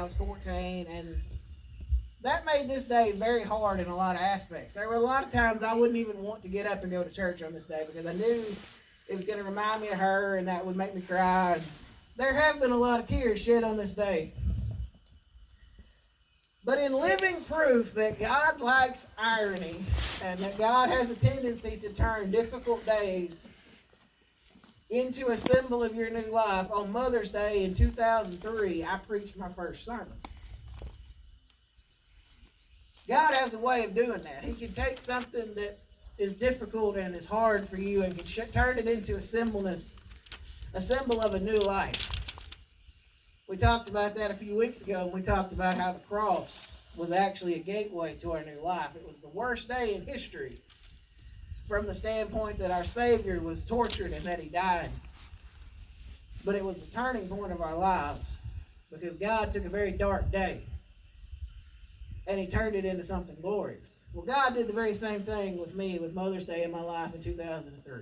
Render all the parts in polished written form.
was 14, and that made this day very hard in a lot of aspects. There were a lot of times I wouldn't even want to get up and go to church on this day because I knew it was going to remind me of her, and that would make me cry. There have been a lot of tears shed on this day. But in living proof that God likes irony and that God has a tendency to turn difficult days into a symbol of your new life, on Mother's Day in 2003, I preached my first sermon. God has a way of doing that. He can take something that is difficult and is hard for you and can turn it into a symbol of a new life. We talked about that a few weeks ago, and we talked about how the cross was actually a gateway to our new life. It was the worst day in history from the standpoint that our Savior was tortured and that He died. But it was the turning point of our lives because God took a very dark day and He turned it into something glorious. Well, God did the very same thing with me with Mother's Day in my life in 2003.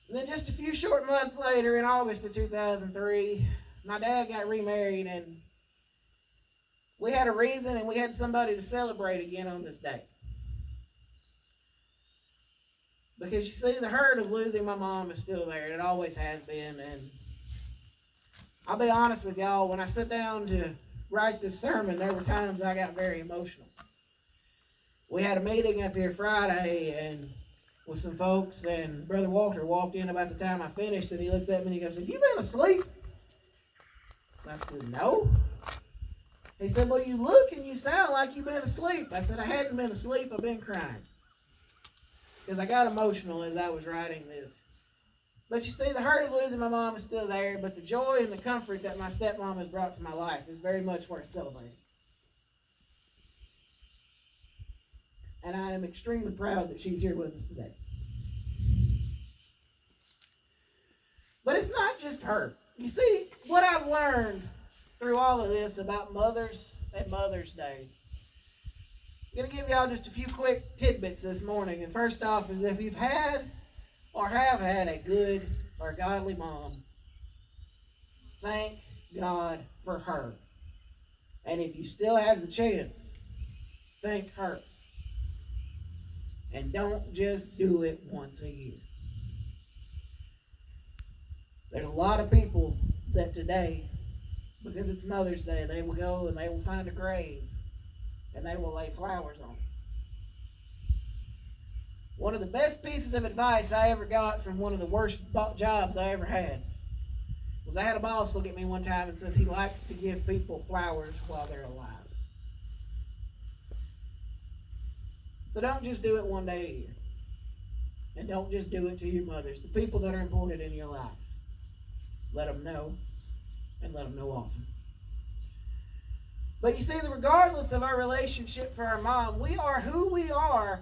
And then just a few short months later, in August of 2003, my dad got remarried, and we had a reason and we had somebody to celebrate again on this day. Because you see, the hurt of losing my mom is still there. It always has been. And I'll be honest with y'all, when I sat down to write this sermon, there were times I got very emotional. We had a meeting up here Friday and with some folks, and Brother Walter walked in about the time I finished, and he looks at me and he goes, "Have you been asleep?" And I said, "No." He said, "Well, you look and you sound like you've been asleep." I said, "I hadn't been asleep, I've been crying." Because I got emotional as I was writing this. But you see, the hurt of losing my mom is still there, but the joy and the comfort that my stepmom has brought to my life is very much worth celebrating. And I am extremely proud that she's here with us today. But it's not just her. You see, what I've learned through all of this about mothers and Mother's Day, I'm going to give y'all just a few quick tidbits this morning. And first off is, if you've had or have had a good or godly mom, thank God for her. And if you still have the chance, thank her. And don't just do it once a year. There's a lot of people that today, because it's Mother's Day, they will go and they will find a grave and they will lay flowers on it. One of the best pieces of advice I ever got from one of the worst jobs I ever had was I had a boss look at me one time and says he likes to give people flowers while they're alive. So don't just do it one day a year. And don't just do it to your mothers, the people that are important in your life. Let them know, and let them know often. But you see, regardless of our relationship for our mom, we are who we are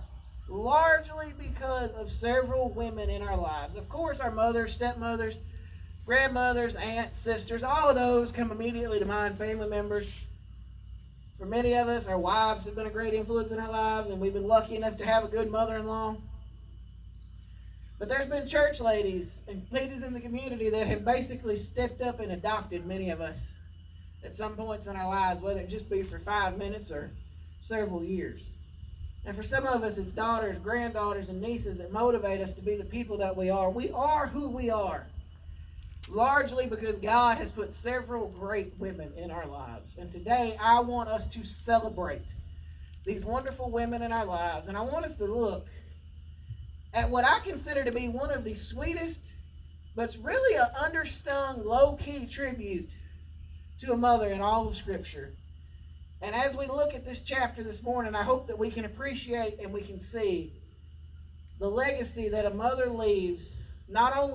largely because of several women in our lives. Of course, our mothers, stepmothers, grandmothers, aunts, sisters, all of those come immediately to mind, family members. For many of us, our wives have been a great influence in our lives, and we've been lucky enough to have a good mother-in-law. But there's been church ladies and ladies in the community that have basically stepped up and adopted many of us at some points in our lives, whether it just be for 5 minutes or several years. And for some of us, it's daughters, granddaughters, and nieces that motivate us to be the people that we are. We are who we are, largely because God has put several great women in our lives. And today, I want us to celebrate these wonderful women in our lives. And I want us to look at what I consider to be one of the sweetest, but it's really an undersung, low-key tribute to a mother in all of Scripture. And as we look at this chapter this morning, I hope that we can appreciate and we can see the legacy that a mother leaves, not only